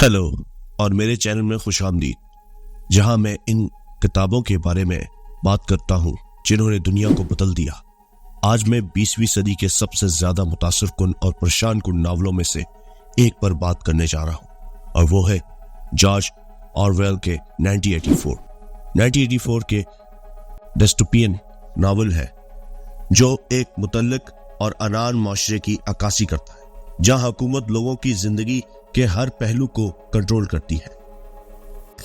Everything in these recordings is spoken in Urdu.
ہیلو اور میرے چینل میں خوش آمدید، جہاں میں ان کتابوں کے بارے میں بات کرتا ہوں جنہوں نے دنیا کو بدل دیا۔ آج میں 20ویں صدی کے سب سے زیادہ متاثر کن اور پریشان کن ناولوں میں سے ایک پر بات کرنے جا رہا ہوں، اور وہ ہے جارج آرویل کے 1984۔ 1984 کے ڈسٹوپین ناول ہے جو ایک متعلق اور انان معاشرے کی عکاسی کرتا ہے، جہاں حکومت لوگوں کی زندگی کے ہر پہلو کو کنٹرول کرتی ہے،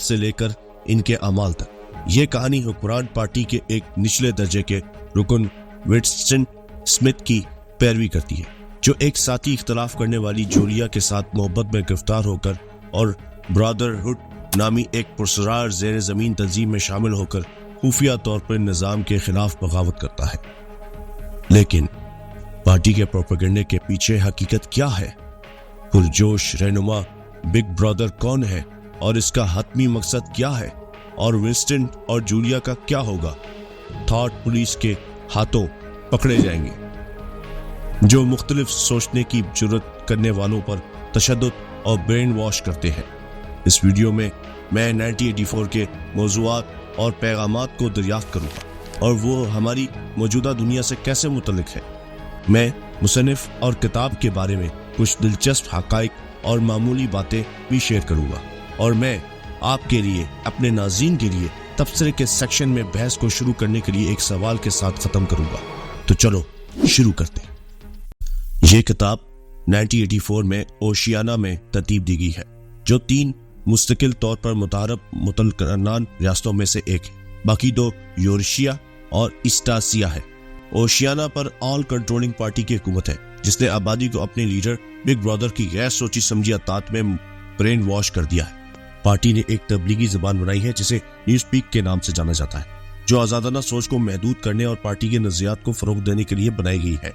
سے لے کر ان کے اعمال تک۔ یہ کہانی حکمران پارٹی کے ایک نچلے درجے کے رکن وٹسٹن اسمتھ کی پیروی کرتی ہے، جو ایک ساتھی اختلاف کرنے والی جولیا کے ساتھ محبت میں گرفتار ہو کر اور برادرہڈ نامی ایک پرسرار زیر زمین تنظیم میں شامل ہو کر خفیہ طور پر نظام کے خلاف بغاوت کرتا ہے۔ لیکن پارٹی کے پروپیگنڈے کے پیچھے حقیقت کیا ہے؟ پرجوش رہنما بگ برادر کون ہے اور اس کا حتمی مقصد کیا ہے؟ اور ونسٹن اور جولیا کا کیا ہوگا؟ تھاٹ پولیس کے ہاتھوں پکڑے جائیں گے، جو مختلف سوچنے کی جرات کرنے والوں پر تشدد اور برین واش کرتے ہیں۔ اس ویڈیو میں 1984 کے موضوعات اور پیغامات کو دریافت کروں گا اور وہ ہماری موجودہ دنیا سے کیسے متعلق ہے۔ میں مصنف اور کتاب کے بارے میں کچھ دلچسپ حقائق اور معمولی باتیں بھی شیئر کروں گا، اور میں آپ کے لیے اپنے ناظرین کے لیے تبصرے کے سیکشن میں بحث کو شروع کرنے کے لیے ایک سوال کے ساتھ ختم کروں گا۔ تو چلو شروع کرتے ہیں۔ یہ کتاب 1984 میں اوشیانا میں ترتیب دی گئی ہے، جو 3 مستقل طور پر متعارف متلقنان ریاستوں میں سے ایک ہے، باقی 2 یورشیا اور ایسٹاسیا ہے۔ اوشیانا پر آل کنٹرولنگ پارٹی کی حکومت ہے، جس نے آبادی کو اپنے لیڈر بگ برادر کی غیر سوچی سمجھی اطاعت میں برین واش کر دیا ہے۔ پارٹی نے ایک تبلیغی زبان بنائی ہے جسے نیوز پیک کے نام سے جانا جاتا ہے، جو آزادانہ سوچ کو محدود کرنے اور پارٹی کے نظریات کو فروغ دینے کے لیے بنائی گئی ہے۔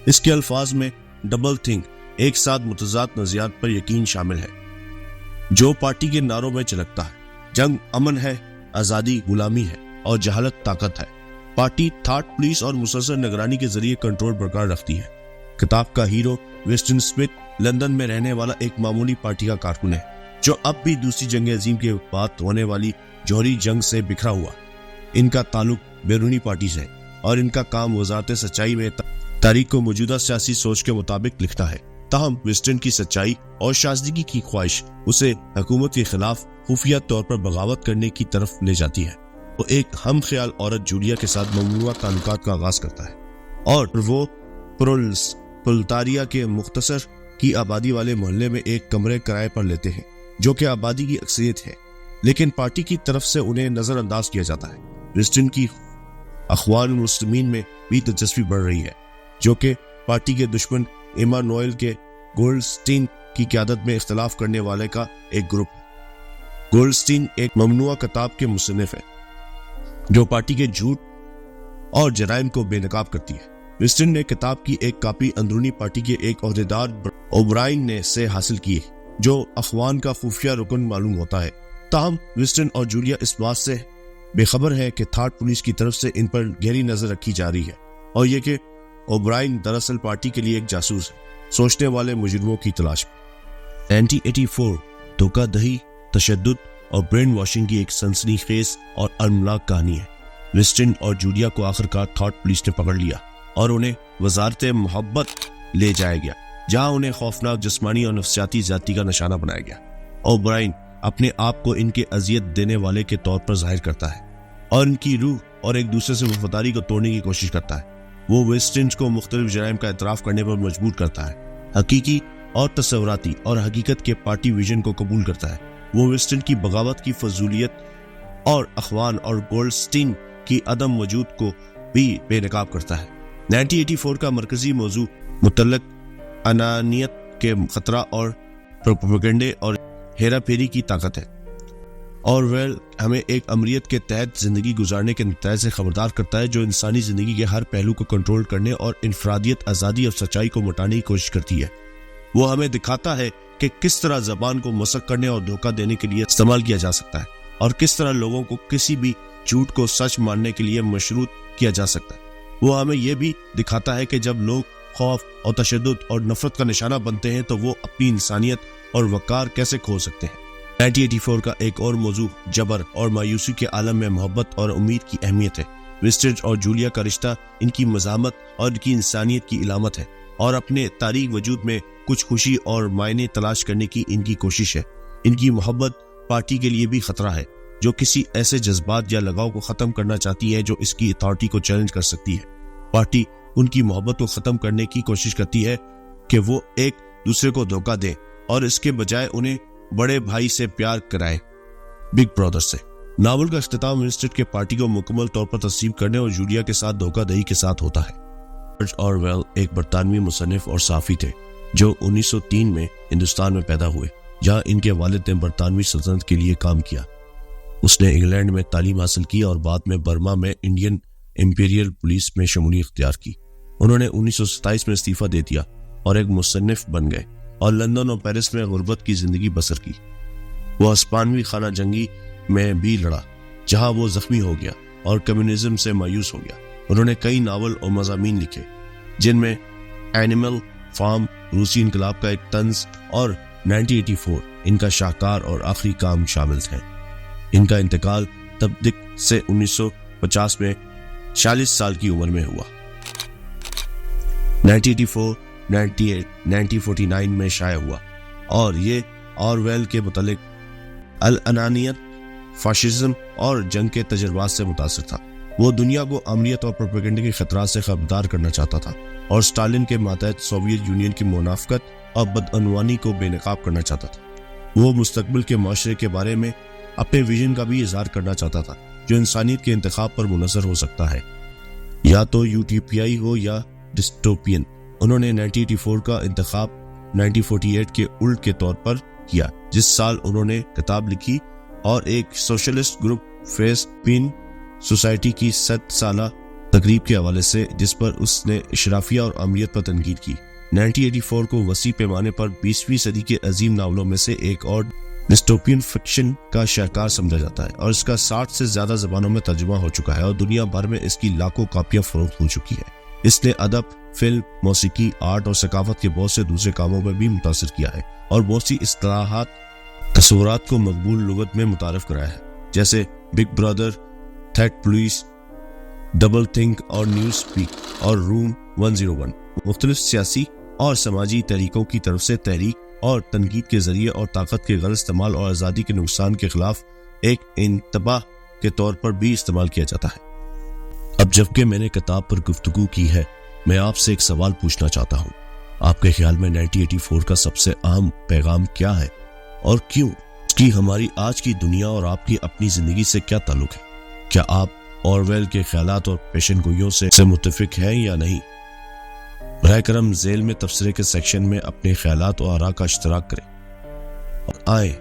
اس کے الفاظ میں ڈبل تھنک، ایک ساتھ متضاد نظریات پر یقین شامل ہے، جو پارٹی کے نعروں میں چلکتا ہے۔ جنگ امن ہے، آزادی غلامی ہے، اور جہالت طاقت ہے۔ پارٹی تھاٹ پولیس اور مسلسل نگرانی کے ذریعے کنٹرول برقرار رکھتی ہے۔ کتاب کا ہیرو ونسٹن اسمتھ لندن میں رہنے والا ایک معمولی پارٹی کا کارکن ہے، جو اب بھی دوسری جنگ عظیم کے بعد ہونے والی جوہری جنگ سے بکھرا ہوا۔ ان کا تعلق بیرونی پارٹی سے ہے، اور ان کا کام وزارت سچائی میں تاریخ کو موجودہ سیاسی سوچ کے مطابق لکھنا ہے۔ تاہم ونسٹن کی سچائی اور شائستگی کی خواہش اسے حکومت کے خلاف خفیہ طور پر بغاوت کرنے کی طرف لے جاتی ہے۔ وہ ایک ہم خیال عورت جولیا کے ساتھ ممنوعہ تعلقات کا آغاز کرتا ہے، اور وہ پرولتاریا کے مختصر کی آبادی والے محلے میں ایک کمرے کرائے پر لیتے ہیں، جو کہ آبادی کی اکثریت ہے، لیکن پارٹی کی طرف سے انہیں نظر انداز کیا جاتا ہے۔ ونسٹن کی اخوان المسلمین میں بھی دلچسپی بڑھ رہی ہے، جو کہ پارٹی کے دشمن ایمانوئل کے گولڈسٹین کی قیادت میں اختلاف کرنے والے کا ایک گروپ ہے۔ گولڈسٹین ایک ممنوعہ کتاب کے مصنف ہے، جو پارٹی کے جھوٹ اور جرائم کو بے نقاب کرتی ہے۔ ونسٹن نے کتاب کی ایک کاپی اندرونی پارٹی کے ایک عہدیدار اوبرائن نے سے حاصل کی ہے، جو اخوان کا خفیہ رکن معلوم ہوتا ہے۔ تاہم ونسٹن اور جولیا اس بات سے بے خبر ہے کہ تھاٹ پولیس کی طرف سے ان پر گہری نظر رکھی جا رہی ہے، اور یہ کہ اوبرائن دراصل پارٹی کے لیے ایک جاسوس ہے، سوچنے والے مجرموں کی تلاش میں۔ 1984 دھوکہ دہی، تشدد اور برین واشنگ کی ایک سنسنی خیز اور المناک کہانی ہے۔ ونسٹن اور جولیا کو آخرکار تھاٹ پولیس نے پکڑ لیا اور انہیں وزارت محبت لے جایا گیا، جہاں انہیں خوفناک جسمانی اور نفسیاتی زیادتی کا نشانہ بنایا گیا۔ اوبرائن اپنے آپ کو ان کے اذیت دینے والے کے طور پر ظاہر کرتا ہے، اور ان کی روح اور ایک دوسرے سے وفاداری کو توڑنے کی کوشش کرتا ہے۔ وہ ونسٹن کو مختلف جرائم کا اعتراف کرنے پر مجبور کرتا ہے، حقیقی اور تصوراتی اور حقیقت کے پارٹی ویژن کو قبول کرتا ہے۔ وہ ونسٹن کی بغاوت کی فضولیت اور اخوان اور گولڈسٹین کی عدم وجود کو بھی بے نقاب کرتا ہے۔ 1984 کا مرکزی موضوع متعلق انانیت کے خطرہ اور پروپیگنڈے اور ہیرا پھیری کی طاقت ہے۔ آرویل ہمیں ایک امریت کے تحت زندگی گزارنے کے نتائج سے خبردار کرتا ہے، جو انسانی زندگی کے ہر پہلو کو کنٹرول کرنے اور انفرادیت، آزادی اور سچائی کو مٹانے کی کوشش کرتی ہے۔ وہ ہمیں دکھاتا ہے کہ کس طرح زبان کو مسخ کرنے اور دھوکہ دینے کے لیے استعمال کیا جا سکتا ہے، اور کس طرح لوگوں کو کسی بھی جھوٹ کو سچ ماننے کے لیے مشروط کیا جا سکتا ہے۔ وہ ہمیں یہ بھی دکھاتا ہے کہ جب لوگ خوف اور تشدد اور نفرت کا نشانہ بنتے ہیں تو وہ اپنی انسانیت اور وقار کیسے کھو سکتے ہیں۔ 1984 کا ایک اور موضوع جبر اور مایوسی کے عالم میں محبت اور امید کی اہمیت ہے۔ ونسٹن اور جولیا کا رشتہ ان کی مزاحمت اور ان کی انسانیت کی علامت ہے، اور اپنے تاریک وجود میں کچھ خوشی اور معنی تلاش کرنے کی ان کی کوشش ہے۔ ان کی محبت پارٹی کے لیے بھی خطرہ ہے، جو کسی ایسے جذبات یا لگاؤ کو ختم کرنا چاہتی ہے جو اس کی اتھارٹی کو چیلنج کر سکتی ہے۔ پارٹی ان کی محبت کو ختم کرنے کی کوشش کرتی ہے کہ وہ ایک دوسرے کو دھوکہ دیں اور اس کے بجائے انہیں بڑے بھائی سے پیار کرائیں، بگ برادر سے۔ ناول کا اختتام ونسٹن کے پارٹی کو مکمل طور پر تسلیم کرنے اور جولیا کے ساتھ دھوکہ دہی کے ساتھ ہوتا ہے۔ جارج آرویل ایک برطانوی مصنف اور صحافی تھے جو 1903 میں ہندوستان میں پیدا ہوئے، جہاں ان کے والد نے برطانوی سلطنت کے لیے کام کیا۔ اس نے انگلینڈ میں تعلیم حاصل کی اور بعد میں برما میں انڈین امپیریل پولیس میں شمولیت اختیار کی۔ انہوں نے 1927 میں استعفیٰ دے دیا اور ایک مصنف بن گئے اور لندن اور پیرس میں غربت کی زندگی بسر کی۔ وہ ہسپانوی خانہ جنگی میں بھی لڑا، جہاں وہ زخمی ہو گیا اور کمیونزم سے مایوس ہو گیا۔ انہوں نے کئی ناول اور مضامین لکھے، جن میں اینیمل فارم، روسی انقلاب کا ایک طنز اور 1984 ان کا شاہکار اور آخری کام شامل ہیں۔ ان کا انتقال تبدک سے 1950 میں 40 سال کی عمر میں ہوا۔ 1984 98 1949 میں شائع ہوا، اور یہ آرویل کے متعلق الانانیت، فاشزم اور جنگ کے تجربات سے متاثر تھا۔ وہ دنیا کو امنیت اور پروپیگنڈا کے خطرات سے خبردار کرنا چاہتا تھا اور اسٹالن کے ماتحت سوویت یونین کی منافقت اور بدعنوانی کو بے نقاب کرنا چاہتا تھا۔ وہ مستقبل کے معاشرے کے بارے میں اپنے ویژن کا بھی اظہار کرنا چاہتا تھا، جو انسانیت کے انتخاب پر منحصر ہو سکتا ہے، یا تو یوٹوپیائی ہو یا ڈسٹوپین۔ انہوں نے 1984 کا انتخاب 1948 کے الٹ کے طور پر کیا، جس سال انہوں نے کتاب لکھی اور ایک socialist group Fabian society کی 100 سالہ تقریب کے حوالے سے، جس پر اس نے اشرافیہ اور امریت پر تنقید کی۔ 1984 کو وسیع پیمانے پر 20ویں صدی کے عظیم ناولوں میں سے ایک اور ڈسٹوپین فکشن کا شاہکار سمجھا جاتا ہے، اور اس کا 60 سے زیادہ زبانوں میں ترجمہ ہو چکا ہے اور دنیا بھر میں اس کی لاکھوں کاپیاں فروخت ہو چکی ہے۔ اس نے ادب، فلم، موسیقی، آرٹ اور ثقافت کے بہت سے دوسرے کاموں میں بھی متاثر کیا ہے، اور بہت سی اصطلاحات، تصورات کو مقبول لغت میں متعارف کرایا ہے، جیسے Big Brother, that police, double think اور نیوز سپیک اور روم 101۔ مختلف سیاسی اور سماجی تحریکوں کی طرف سے تحریک اور تنقید کے ذریعے اور طاقت کے غلط استعمال اور آزادی کے نقصان کے خلاف ایک انتباہ کے طور پر بھی استعمال کیا جاتا ہے۔ اب جبکہ میں نے کتاب پر گفتگو کی ہے، میں آپ سے ایک سوال پوچھنا چاہتا ہوں۔ آپ کے خیال میں 1984 کا سب سے اہم پیغام کیا ہے اور کیوں؟ اس کی ہماری آج کی دنیا اور آپ کی اپنی زندگی سے کیا تعلق ہے؟ کیا آپ آرویل کے خیالات اور پیشن گوئیوں سے متفق ہیں یا نہیں؟ براہ کرم ذیل میں تبصرے کے سیکشن میں اپنے خیالات اور آراء کا اشتراک کریں اور آئیں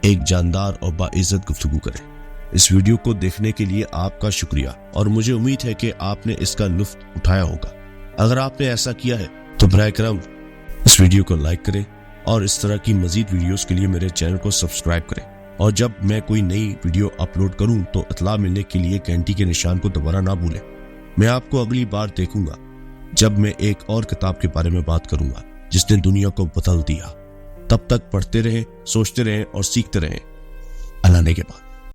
ایک جاندار اور باعزت گفتگو کریں۔ اس ویڈیو کو دیکھنے کے لیے آپ کا شکریہ، اور مجھے امید ہے کہ آپ نے اس کا لطف اٹھایا ہوگا۔ اگر آپ نے ایسا کیا ہے تو براہ کرم اس ویڈیو کو لائک کریں اور اس طرح کی مزید ویڈیوز کے لیے میرے چینل کو سبسکرائب کریں، اور جب میں کوئی نئی ویڈیو اپلوڈ کروں تو اطلاع ملنے کے لیے گھنٹی کے نشان کو دوبارہ نہ بھولیں۔ میں آپ کو اگلی بار دیکھوں گا جب میں ایک اور کتاب کے بارے میں بات کروں گا جس نے دنیا کو بدل دیا۔ تب تک پڑھتے رہیں، سوچتے رہیں اور سیکھتے رہیں۔ اللہ نے کے بعد۔